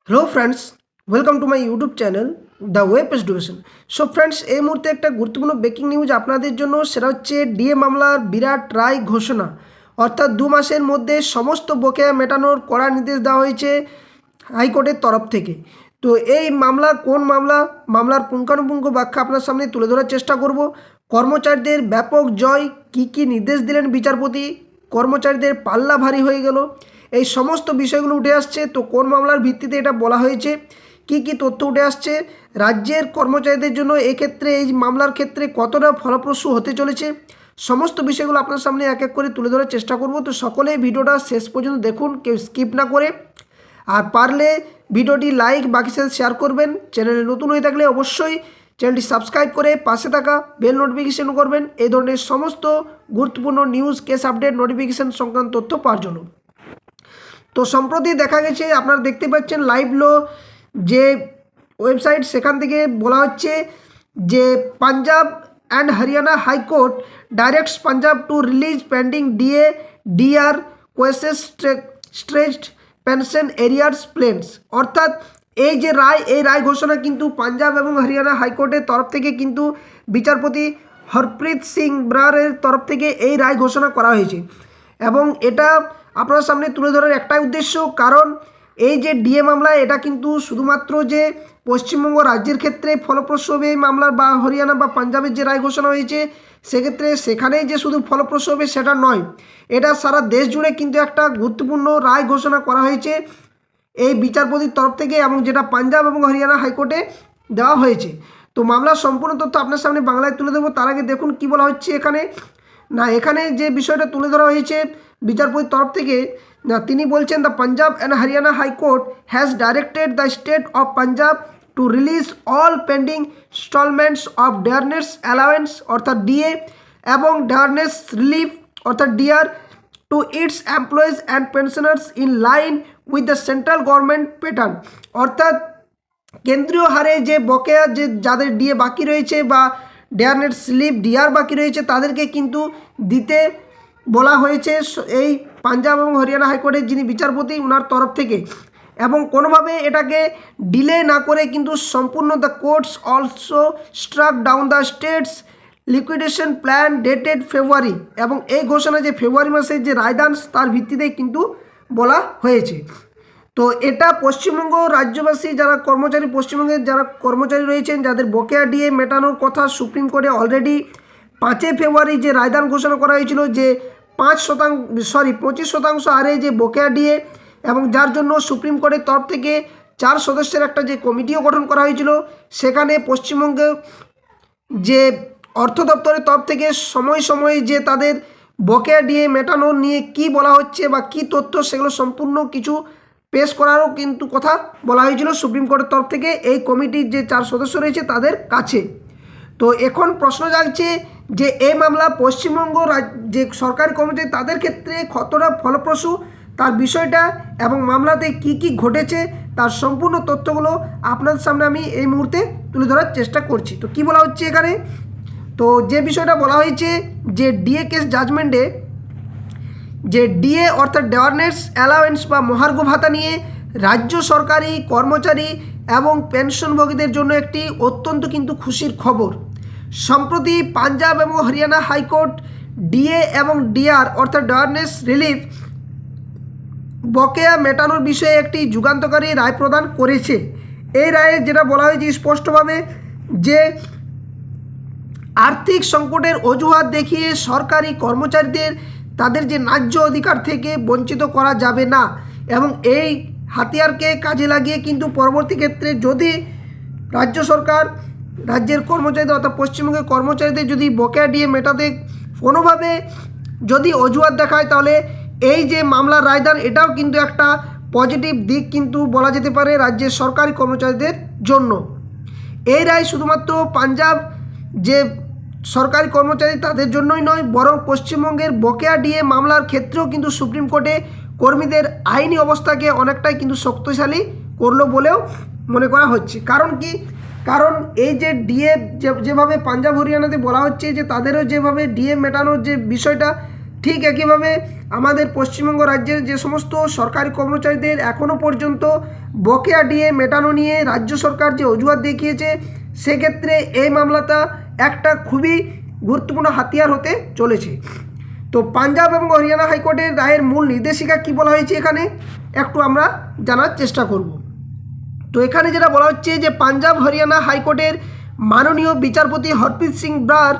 Hello friends, welcome to my YouTube channel the web education. So friends, এই মুহূর্তে একটা গুরুত্বপূর্ণ ব্রেকিং নিউজ আপনাদের জন্য। সেটা হচ্ছে ডিএ মামলার বিরাট রায় ঘোষণা, অর্থাৎ 2 মাসের মধ্যে সমস্ত বকেয়া মেটানোর কড়া নির্দেশ দেওয়া হয়েছে হাইকোর্টের তরফ থেকে। তো এই মামলা কোন মামলার পুঙ্খানুপুঙ্খ ব্যাখ্যা আপনার সামনে তুলে ধরার চেষ্টা করব। কর্মচারীদের ব্যাপক জয়, কি নির্দেশ দিলেন বিচারপতি, কর্মচারীদের পাল্লা ভারী হয়ে গেল, এই সমস্ত বিষয়গুলো উঠে আসছে। তো কোন মামলার ভিত্তিতে এটা বলা হয়েছে, কি তথ্য উঠে আসছে, রাজ্যের কর্মচারীদের জন্য এক্ষেত্রে এই মামলার ক্ষেত্রে কতটা ফলপ্রসূ হতে চলেছে, সমস্ত বিষয়গুলো আপনার সামনে এক এক করে তুলে ধরার চেষ্টা করব। তো সকলেই ভিডিওটা শেষ পর্যন্ত দেখুন, কেউ স্কিপ না করে। আর পারলে ভিডিওটি লাইক বাকি সাথে শেয়ার করবেন। চ্যানেলে নতুন হয়ে থাকলে অবশ্যই চ্যানেলটি সাবস্ক্রাইব করে পাশে থাকা বেল নোটিফিকেশন করবেন এই ধরনের সমস্ত গুরুত্বপূর্ণ নিউজ, কেস আপডেট, নোটিফিকেশন সংক্রান্ত তথ্য পাওয়ার জন্য। তো সম্প্রতি দেখা গেছে, আপনারা দেখতে পাচ্ছেন লাইভ লো যে ওয়েবসাইট, সেখান থেকে বলা হচ্ছে যে Punjab and Haryana high court directs Punjab to release pending DR quashes stretched pension arrears plans. অর্থাৎ এই যে রায়, এই রায় ঘোষণা কিন্তু পাঞ্জাব এবং হরিয়ানা হাইকোর্টের তরফ থেকে কিন্তু বিচারপতি হরপ্রীত সিং ব্রারের তরফ থেকে এই রায় ঘোষণা করা হয়েছে। এবং এটা আপনার সামনে তুলে ধরার একটাই উদ্দেশ্য, কারণ এই যে ডিএ মামলা, এটা কিন্তু শুধুমাত্র যে পশ্চিমবঙ্গ রাজ্যের ক্ষেত্রে ফলপ্রসূ হবে এই মামলার, বা হরিয়ানা বা পাঞ্জাবের যে রায় ঘোষণা হয়েছে সেক্ষেত্রে সেখানেই যে শুধু ফলপ্রসূ হবে সেটা নয়, এটা সারা দেশ জুড়ে কিন্তু একটা গুরুত্বপূর্ণ রায় ঘোষণা করা হয়েছে এই বিচারপতির তরফ থেকে, এবং যেটা পাঞ্জাব এবং হরিয়ানা হাইকোর্টে দেওয়া হয়েছে। তো মামলার সম্পূর্ণ তথ্য আপনার সামনে বাংলায় তুলে দেবো। তার আগে দেখুন কি বলা হচ্ছে এখানে। এখানে যে বিষয়টা তুলে ধরা হয়েছে বিচারপতির তরফ থেকে, তিনি বলছেন the Punjab and Haryana high court has directed the state of Punjab to release all pending instalments of dearness allowance অর্থাৎ ডিএ এবং ডিয়ারনেস রিলিফ অর্থাৎ DR to its employees and pensioners in line with the central government pattern. অর্থাৎ কেন্দ্রীয় হারে যে বকেয়া, যে যাদের ডিএ বাকি রয়েছে বা ডিয়ারনেট স্লিপ ডিআর বাকি রয়েছে, তাদেরকে কিন্তু দিতে বলা হয়েছে এই পাঞ্জাব এবং হরিয়ানা হাইকোর্টের যিনি বিচারপতি ওনার তরফ থেকে। এবং কোনোভাবে এটাকে ডিলে না করে কিন্তু সম্পূর্ণ the courts also struck down the state's liquidation plan dated February. এবং এই ঘোষণা যে ফেব্রুয়ারি মাসের যে রায়দান, তার ভিত্তিতেই কিন্তু বলা হয়েছে। তো এটা পশ্চিমবঙ্গ রাজ্যবাসী যারা কর্মচারী, পশ্চিমবঙ্গের যারা কর্মচারী রয়েছেন, যাদের বকেয়া ডিএ মেটানোর কথা সুপ্রিম কোর্টে অলরেডি 5 ফেব্রুয়ারি যে রায়দান ঘোষণা করা হয়েছিল যে 25% হারে যে বকেয়া ডিএ, এবং যার জন্য সুপ্রিম কোর্টের তরফ থেকে 4 সদস্যের একটা যে কমিটিও গঠন করা হয়েছিল, সেখানে পশ্চিমবঙ্গে যে অর্থ দপ্তরের তরফ থেকে সময় সময়ে যে তাদের বকেয়া ডিএ মেটানো নিয়ে কি বলা হচ্ছে বা কি তথ্য, সেগুলো সম্পূর্ণ কিছু পেশ করারও কিন্তু কথা বলা হয়েছিল সুপ্রিম কোর্টের তরফ থেকে এই কমিটির যে 4 সদস্য রয়েছে তাদের কাছে। তো এখন প্রশ্ন জাগছে যে এই মামলা পশ্চিমবঙ্গ যে সরকারি কর্মচারী তাদের ক্ষেত্রে কতটা ফলপ্রসূ, তার বিষয়টা এবং মামলাতে কি ঘটেছে তার সম্পূর্ণ তথ্যগুলো আপনাদের সামনে আমি এই মুহূর্তে তুলে ধরার চেষ্টা করছি। তো কি বলা হচ্ছে এখানে, তো যে বিষয়টা বলা হয়েছে যে ডিএ কেস জাজমেন্টে যে ডিএ অর্থাৎ ডিয়ারনেস অ্যালাওয়েন্স বা মহার্ঘ ভাতা নিয়ে রাজ্য সরকারি কর্মচারী এবং পেনশনভোগীদের জন্য একটি অত্যন্ত কিন্তু খুশির খবর। সম্প্রতি পাঞ্জাব এবং হরিয়ানা হাইকোর্ট ডিএ এবং ডিআর অর্থাৎ ডিয়ারনেস রিলিফ বকেয়া মেটানোর বিষয়ে একটি যুগান্তকারী রায় প্রদান করেছে। এই রায়ে যেটা বলা হয়েছে স্পষ্টভাবে যে আর্থিক সংকটের অজুহাত দেখিয়ে সরকারি কর্মচারীদের তাদের যে ন্যায্য অধিকার থেকে বঞ্চিত করা যাবে না, এবং এই হাতিয়ারকে কাজে লাগিয়ে কিন্তু পরবর্তী ক্ষেত্রে যদি রাজ্য সরকার রাজ্যের কর্মচারীদের অর্থাৎ পশ্চিমবঙ্গের কর্মচারীদের যদি বকেয়া ডিএ মেটাতে কোনোভাবে যদি অজুহাত দেখায়, তাহলে এই যে মামলার রায়দান, এটাও কিন্তু একটা পজিটিভ দিক কিন্তু বলা যেতে পারে রাজ্যের সরকারি কর্মচারীদের জন্য। এই রায় শুধুমাত্র পাঞ্জাব যে সরকারি কর্মচারী তাদের জন্যই নয়, বরং পশ্চিমবঙ্গের বকেয়া ডিএ মামলার ক্ষেত্রেও কিন্তু সুপ্রিম কোর্টে কর্মীদের আইনি অবস্থাকে অনেকটাই কিন্তু শক্তিশালী করলো বলেও মনে করা হচ্ছে। কারণ কি, কারণ এই যে ডিএ যেভাবে পাঞ্জাব হরিয়ানাতে বলা হচ্ছে যে তাদেরও যেভাবে ডিএ মেটানোর যে বিষয়টা ঠিক একইভাবে আমাদের পশ্চিমবঙ্গ রাজ্যের যে সমস্ত সরকারি কর্মচারীদের এখনও পর্যন্ত বকেয়া ডিএ মেটানো নিয়ে রাজ্য সরকার যে অজুহাত দেখিয়েছে, সেক্ষেত্রে এই মামলাটা একটা খুবই গুরুত্বপূর্ণ হাতিয়ার হতে চলেছে। তো পাঞ্জাব এবং হরিয়ানা হাইকোর্টের রায়ের মূল নির্দেশিকা কী বলা হয়েছে এখানে একটু আমরা জানার চেষ্টা করব। তো এখানে যেটা বলা হচ্ছে যে পাঞ্জাব হরিয়ানা হাইকোর্টের মাননীয় বিচারপতি হরপ্রীত সিং ব্রার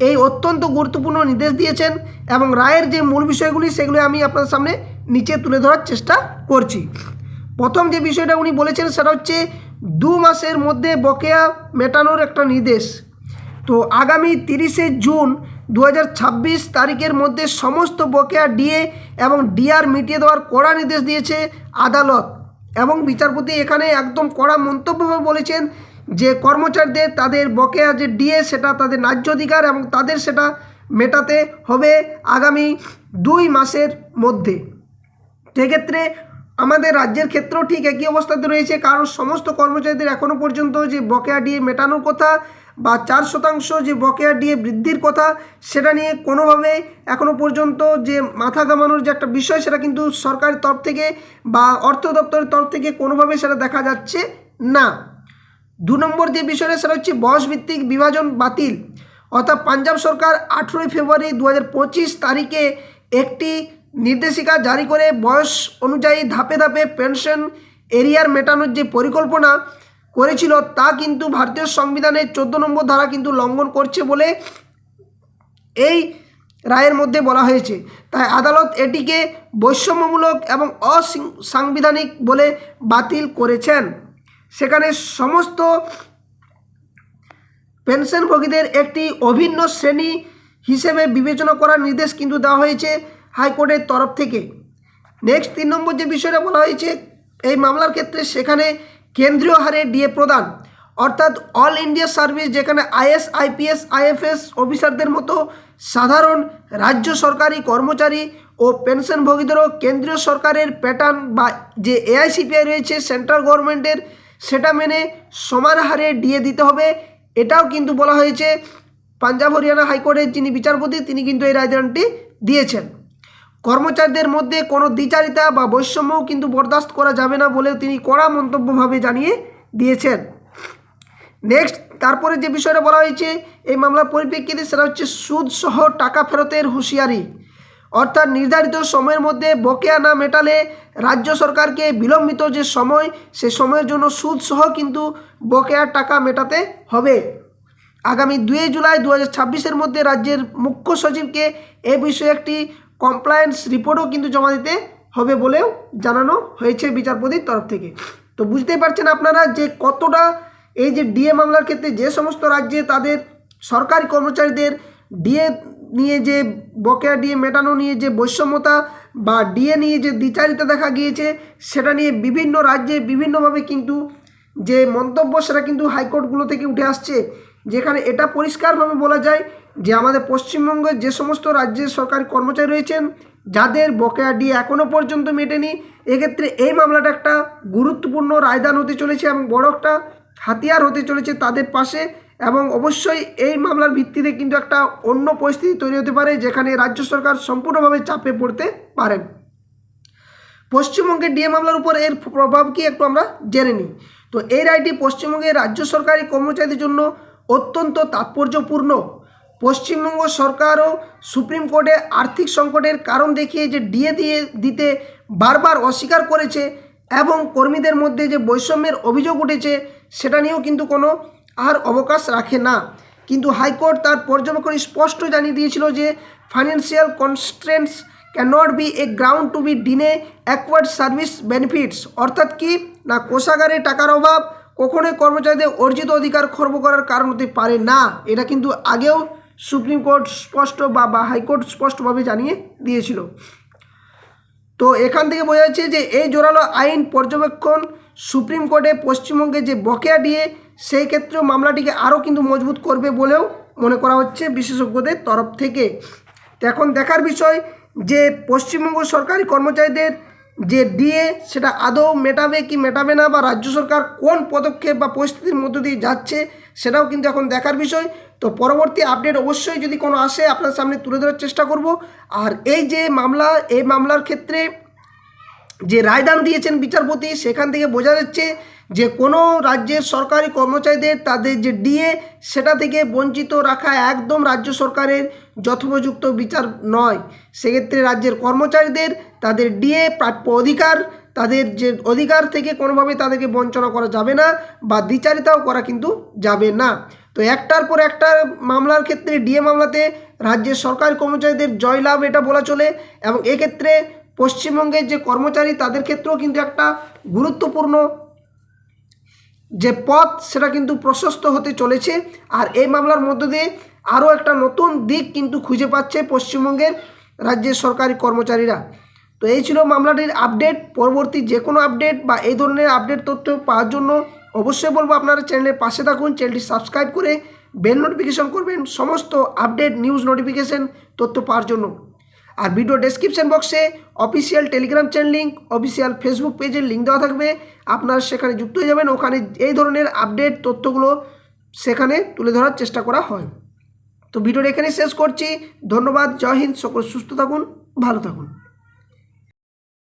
এই অত্যন্ত গুরুত্বপূর্ণ নির্দেশ দিয়েছেন এবং রায়ের যে মূল বিষয়গুলি সেগুলি আমি আপনাদের সামনে নিচে তুলে ধরার চেষ্টা করছি। প্রথম যে বিষয়টা উনি বলেছেন সেটা হচ্ছে 2 মাসের মধ্যে বকেয়া মেটানোর একটা নির্দেশ। তো আগামী 30শে জুন 2026 তারিখের মধ্যে সমস্ত বকেয়া ডিএ এবং ডিআর মিটিয়ে দেওয়ার কড়া নির্দেশ দিয়েছে আদালত। এবং বিচারপতি এখানে একদম কড়া মন্তব্যভাবে বলেছেন যে কর্মচারীদের তাদের বকেয়া যে ডিএ সেটা তাদের ন্যায্য অধিকার এবং তাদের সেটা মেটাতে হবে আগামী 2 মাসের মধ্যে। সেক্ষেত্রে আমাদের রাজ্যের ক্ষেত্রেও ঠিক একই অবস্থাতে রয়েছে, কারণ সমস্ত কর্মচারীদের এখনও পর্যন্ত যে বকেয়া ডিএ মেটানোর কথা বা 4% যে বকেয়া ডিএ বৃদ্ধির কথা সেটা নিয়ে কোনোভাবে এখনও পর্যন্ত যে মাথা ঘামানোর যে একটা বিষয় সেটা কিন্তু সরকারের তরফ থেকে বা অর্থ দপ্তরের তরফ থেকে কোনোভাবে সেটা দেখা যাচ্ছে না। 2 নম্বর যে বিষয়টা সেটা হচ্ছে বয়সভিত্তিক বিভাজন বাতিল। অর্থাৎ পাঞ্জাব সরকার 18 ফেব্রুয়ারি 2025 তারিখে একটি নির্দেশিকা জারি করে বয়স অনুযায়ী ধাপে ধাপে পেনশন এরিয়ার মেটানোর যে পরিকল্পনা করেছিল তা কিন্তু ভারতীয় সংবিধানের 14 নম্বর ধারা কিন্তু লঙ্ঘন করছে বলে এই রায়ের মধ্যে বলা হয়েছে। তাই আদালত এটিকে বৈষম্যমূলক এবং অসাংবিধানিক বলে বাতিল করেছেন। সেখানে সমস্ত পেনশনভোগীদের একটি অভিন্ন শ্রেণী হিসেবে বিবেচনা করার নির্দেশ কিন্তু দেওয়া হয়েছে হাইকোর্টের তরফ থেকে। নেক্সট 3 নম্বর যে বিষয়টা বলা হয়েছে এই মামলার ক্ষেত্রে, সেখানে কেন্দ্রীয় হারে ডিএ প্রদান, অর্থাৎ অল ইন্ডিয়া সার্ভিস, যেখানে আইএস আইপিএস আইএফএস অফিসারদের মতো সাধারণ রাজ্য সরকারি কর্মচারী ও পেনশনভোগীদেরও কেন্দ্রীয় সরকারের প্যাটার্ন বা যে এআইসিপিআই রয়েছে সেন্ট্রাল গভর্নমেন্টের সেটা মেনে সমান হারে ডিএ দিতে হবে। এটাও কিন্তু বলা হয়েছে পাঞ্জাব হরিয়ানা হাইকোর্টের যিনি বিচারপতি তিনি কিন্তু এই রায়দানটি দিয়েছেন। কর্মচারীদের মধ্যে কোনো দ্বিচারিতা বা বৈষম্যও কিন্তু বরদাস্ত করা যাবে না বলেও তিনি কড়া মন্তব্যভাবে জানিয়ে দিয়েছেন। নেক্সট তারপরে যে বিষয়টা বলা হয়েছে এই মামলার পরিপ্রেক্ষিতে সেটা হচ্ছে সুদ সহ টাকা ফেরতের হুঁশিয়ারি। অর্থাৎ নির্ধারিত সময়ের মধ্যে বকেয়া না মেটালে রাজ্য সরকারকে বিলম্বিত যে সময় সে সময়ের জন্য সুদ সহ কিন্তু বকেয়ার টাকা মেটাতে হবে। আগামী 2 জুলাই 2026 মধ্যে রাজ্যের মুখ্য সচিবকে এ বিষয়ে একটি কমপ্লায়েন্স রিপোর্টও কিন্তু জমা দিতে হবে বলেও জানানো হয়েছে বিচারপতির তরফ থেকে। তো বুঝতেই পারছেন আপনারা যে কতটা এই যে ডিএ মামলার ক্ষেত্রে যে সমস্ত রাজ্যে তাদের সরকারি কর্মচারীদের ডিএ নিয়ে যে বকেয়া ডিএ মেটানো নিয়ে যে বৈষম্যতা বা ডিএ নিয়ে যে দ্বিচারিতা দেখা গিয়েছে সেটা নিয়ে বিভিন্ন রাজ্যে বিভিন্নভাবে কিন্তু যে মন্তব্য সেটা কিন্তু হাইকোর্টগুলো থেকে উঠে আসছে, যেখানে এটা পরিষ্কারভাবে বলা যায় যে আমাদের পশ্চিমবঙ্গের যে সমস্ত রাজ্যের সরকারি কর্মচারী রয়েছেন যাদের বকেয়া ডিএ এখনও পর্যন্ত মেটেনি, এক্ষেত্রে এই মামলাটা একটা গুরুত্বপূর্ণ রায়দান হতে চলেছে এবং বড় একটা হাতিয়ার হতে চলেছে তাদের পাশে। এবং অবশ্যই এই মামলার ভিত্তিতে কিন্তু একটা অন্য পরিস্থিতি তৈরি হতে পারে যেখানে রাজ্য সরকার সম্পূর্ণভাবে চাপে পড়তে পারেন। পশ্চিমবঙ্গের ডিএ মামলার উপর এর প্রভাব কি একটু আমরা জেনে নিই। তো এই রায়টি পশ্চিমবঙ্গের রাজ্য সরকারি কর্মচারীদের জন্য অত্যন্ত তাৎপর্যপূর্ণ। পশ্চিমবঙ্গ সরকারও সুপ্রিম কোর্টে আর্থিক সংকটের কারণ দেখিয়ে যে ডিএ দিতে বারবার অস্বীকার করেছে এবং কর্মীদের মধ্যে যে বৈষম্যের অভিযোগ উঠেছে সেটা নিয়েও কিন্তু কোনো আর অবকাশ রাখে না। কিন্তু হাইকোর্ট তার পর্যবেক্ষণ স্পষ্ট জানিয়ে দিয়েছিল যে financial constraints can't be a ground to be deny accrued service benefits. অর্থাৎ কি না, কোষাগারে টাকার অভাব কখনোই কর্মচারীদের অর্জিত অধিকার খর্ব করার কারণ হতে পারে না। এটা কিন্তু আগেও সুপ্রিম কোর্ট স্পষ্ট বা হাইকোর্ট স্পষ্টভাবে জানিয়ে দিয়েছিল। তো এখান থেকে বোঝা যাচ্ছে যে এই জোরালো আইন পর্যবেক্ষণ সুপ্রিম কোর্টে পশ্চিমবঙ্গে যে বকেয়া ডিএ সেই ক্ষেত্রেও মামলাটিকে আরও কিন্তু মজবুত করবে বলেও মনে করা হচ্ছে বিশেষজ্ঞদের তরফ থেকে। তো এখন দেখার বিষয় যে পশ্চিমবঙ্গ সরকারি কর্মচারীদের যে ডিএ সেটা আদৌ মেটাবে কি মেটাবে না, বা রাজ্য সরকার কোন পদক্ষেপ বা পরিস্থিতির মধ্য দিয়ে যাচ্ছে সেটাও কিন্তু এখন দেখার বিষয়। তো পরবর্তী আপডেট অবশ্যই যদি কোনো আসে আপনার সামনে তুলে ধরার চেষ্টা করব। আর এই যে মামলা, এই মামলার ক্ষেত্রে যে রায়দান দিয়েছেন বিচারপতি, সেখান থেকে বোঝা যাচ্ছে যে কোনো রাজ্যের সরকারি কর্মচারীদের তাদের যে ডিএ সেটা থেকে বঞ্চিত রাখা একদম রাজ্য সরকারের যথোপযুক্ত বিচার নয়। সেক্ষেত্রে রাজ্যের কর্মচারীদের তাদের ডিএ প্রাপ্য অধিকার, তাদের যে অধিকার থেকে কোনোভাবে তাদেরকে বঞ্চনা করা যাবে না বা দ্বিচারিতাও করা কিন্তু যাবে না। তো একটার পর একটা মামলার ক্ষেত্রে ডিএ মামলাতে রাজ্যের সরকারি কর্মচারীদের জয়লাভ এটা বলা চলে। এবং এক্ষেত্রে পশ্চিমবঙ্গের যে কর্মচারী তাদের ক্ষেত্রেও কিন্তু একটা গুরুত্বপূর্ণ যে পথ সেটা কিন্তু প্রশস্ত হতে চলেছে। আর এই মামলার মধ্য দিয়ে আরও একটা নতুন দিক কিন্তু খুঁজে পাচ্ছে পশ্চিমবঙ্গের রাজ্যের সরকারি কর্মচারীরা। তো এই ছিল মামলাটির আপডেট। পরবর্তী যে কোনো আপডেট বা এই ধরনের আপডেট তথ্য পাওয়ার জন্য অবশ্যই বলবো আপনারা চ্যানেলের পাশে থাকুন, চ্যানেলটি সাবস্ক্রাইব করে বেল নোটিফিকেশন করবেন সমস্ত আপডেট নিউজ নোটিফিকেশন তথ্য পাওয়ার জন্য। আর ভিডিও ডেসক্রিপশন বক্সে official Telegram channel link, official Facebook পেজের লিঙ্ক দেওয়া থাকবে, আপনারা সেখানে যুক্ত হয়ে যাবেন। ওখানে এই ধরনের আপডেট তথ্যগুলো সেখানে তুলে ধরার চেষ্টা করা হয়। তো ভিডিওটা এখানে শেষ করছি। ধন্যবাদ, জয় হিন্দ, সকল সুস্থ থাকুন, ভালো থাকুন।